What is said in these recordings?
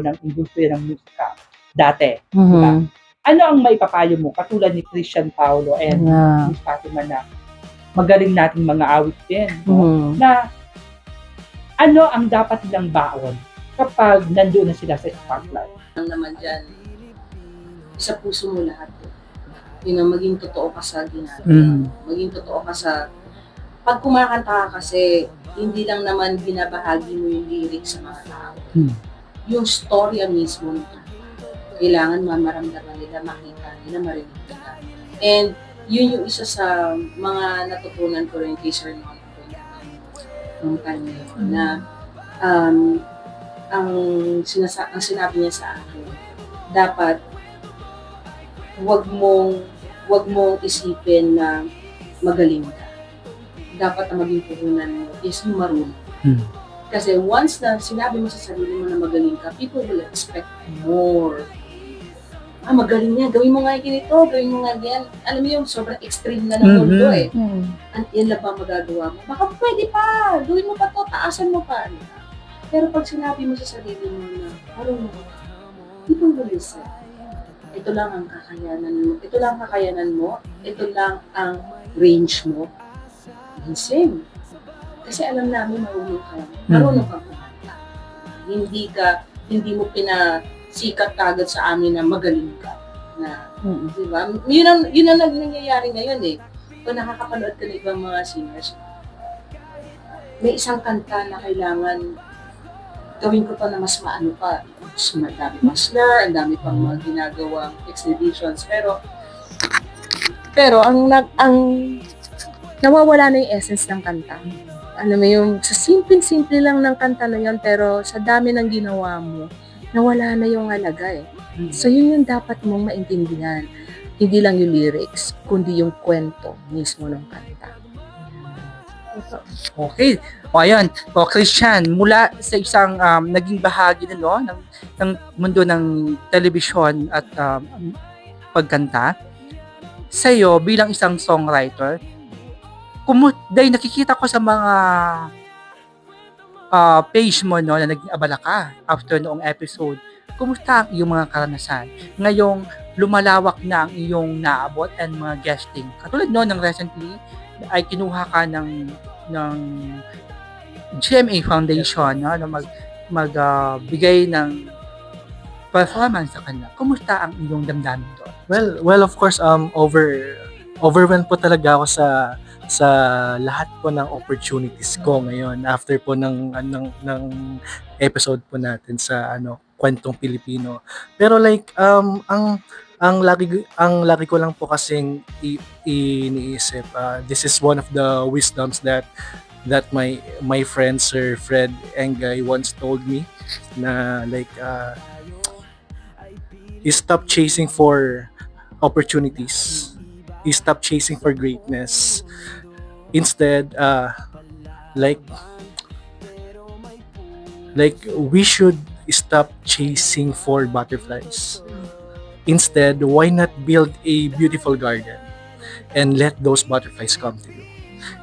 ng industriya ng musika dati, di ba? Ano ang maipapayo mo katulad ni Christian Paulo and Miss Fatima na magaling nating mga awit din, no? Na ano ang dapat nilang baon kapag nandoon na sila sa spotlight? Ang naman dyan, sa puso mo lahat. Yun ang maging totoo ka sa ginagawa. Maging totoo ka sa... Pag kumakanta ka kasi, hindi lang naman binabahagi mo yung lyrics sa mga tao. Yung storya mismo nito. Kailangan maramdaman nila, makita nila, marinig nila. And yun yung isa sa mga natutunan ko rin kay Sir Nono nung time na yun, na ang sinabi niya sa akin, dapat wag mong isipin na magaling ka. Dapat ang maging puhunan mo is yung marunong. Kasi once na sinabi mo sa sarili mo na magaling ka, people will expect more. Magaling niya, gawin mo nga ganito, gawin mo nga yan. Alam mo yung sobrang extreme na ng mundo eh. Yan lang ba magagawa mo? Baka pwede pa, gawin mo pa to, taasan mo pa. Pero pag sinabi mo sa sarili mo na, marunong ka, people will listen. Ito lang ang kakayanan mo, ito lang ang kakayanan mo, ito lang ang range mo. Listen. Kasi alam namin marunong ka kumanta. Hindi mo pinasikat kagad sa amin na magaling ka. Na, di ba? Yun ang nangyayari ngayon eh. Kung nakakapanood ka ng ibang mga singers, may isang kanta na kailangan gawin ko pa na mas maano pa. Ang dami pang slur, ang dami pang mga ginagawang exhibitions. Pero ang nawawala na yung essence ng kanta. Alam mo yung sa simple lang ng kanta na yun, pero sa dami ng ginawa mo, nawala na yung halaga eh. So yun yung dapat mong maintindihan. Hindi lang yung lyrics, kundi yung kwento mismo ng kanta. Okay. O ayan, Christian, mula sa isang naging bahagi ng mundo ng telebisyon at pagkanta, sa'yo bilang isang songwriter, dahil nakikita ko sa mga page mo na naging abala ka after noong episode, kumusta ang iyong mga karanasan? Ngayong lumalawak na ang iyong naabot and mga guesting. Katulad ng recently, ay kinuha ka ng GMA Foundation na magbigay ng performance sa kanila. Kumusta ang iyong damdamin doon? Well, of course, overwhelmed po talaga ako sa lahat po ng opportunities ko ngayon after po ng episode po natin sa Kwentong Pilipino. Pero like ang lagi ko lang po kasing iniisip, this is one of the wisdoms that my friend Sir Fred Engay once told me, na like stop chasing for opportunities, stop chasing for greatness. Instead, like we should stop chasing for butterflies. Instead, why not build a beautiful garden and let those butterflies come to you?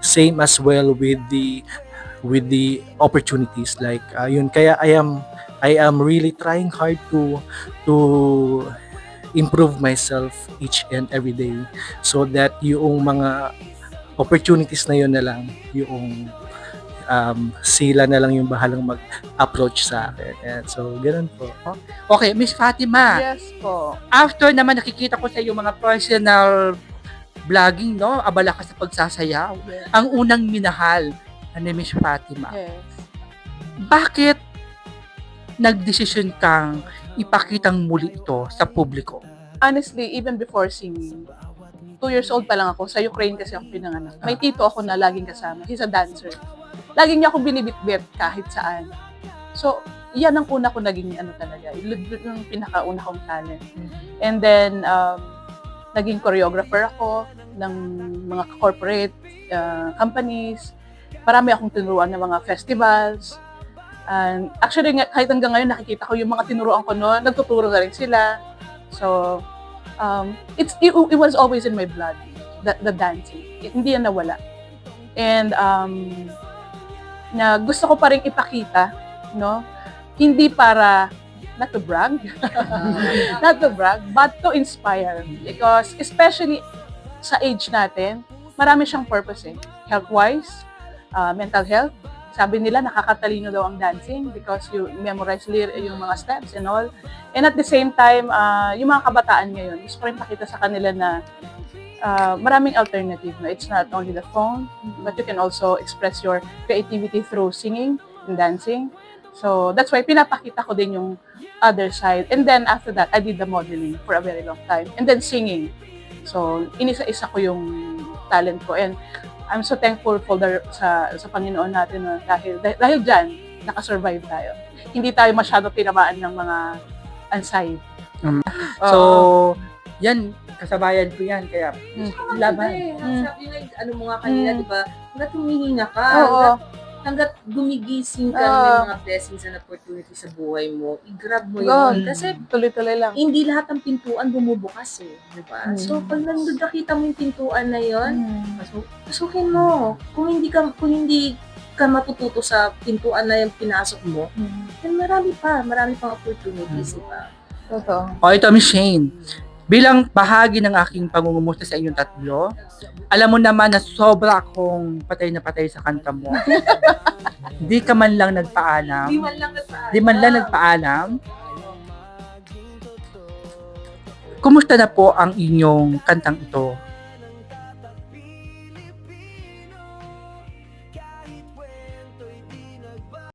Same as well with the opportunities, like yun, kaya I am really trying hard to improve myself each and every day, so that yung mga opportunities na yun na lang yung sila na lang yung bahalang mag-approach sa akin. And so, ganoon po. Okay, Miss Fatima. Yes po. After naman nakikita ko sa iyo mga personal vlogging, abala ka sa pagsasayaw. Yes. Ang unang minahal ni Miss Fatima. Yes. Bakit nagdesisyon kang ipakitang muli ito sa publiko? Honestly, even before singing, 2 years old pa lang ako. Sa Ukraine kasi ako pinanganak. May tito ako na laging kasama. He's a dancer. Laging niya akong binibitbit kahit saan. So, yan ang una ko naging talaga. Yung pinakauna kong talent. And then, naging choreographer ako ng mga corporate companies. Marami akong tinuruan ng mga festivals. And actually, kahit hanggang ngayon, nakikita ko yung mga tinuruan ko noon, nagtuturo na rin sila. So, it was always in my blood, the dancing. Hindi yan nawala. And na gusto ko pa rin ipakita, hindi para not to brag, not to brag, but to inspire. Because especially sa age natin, marami siyang purpose eh. Health-wise, mental health. Sabi nila nakakatalino daw ang dancing because you memorize yung mga steps and all. And at the same time, yung mga kabataan ngayon, gusto ko rin pakita sa kanila na maraming alternative. No? It's not only the phone, but you can also express your creativity through singing and dancing. So that's why pinapakita ko din yung other side. And then after that, I did the modeling for a very long time. And then singing. So inisa-isa ko yung talent ko. And I'm so thankful for sa Panginoon natin na dahil diyan naka-survive tayo. Hindi tayo masyado tinamaan ng mga anxiety. So, yan, kasabayan ko yan. Kaya, laban. Sabi nga, ano mo nga kanina, di ba? Hanggat humihina ka, Oo. hanggat gumigising ka ng mga blessings and opportunities sa buhay mo, i-grab mo yun. Kasi Tuloy-tuloy lang. hindi lahat ng pintuan bumubukas eh. Di ba? So, pag nakita mo yung pintuan na yun, pasukin mo. Kung hindi ka matututo sa pintuan na yung pinasok mo, then marami pang opportunities, di ba? Totoo. O ito, Miss Shane. Bilang bahagi ng aking pangungumusta sa inyong tatlo, alam mo naman na sobra akong patay na patay sa kanta mo. Di ka man lang nagpaalam. Di man lang nagpaalam. Kumusta na po ang inyong kantang ito?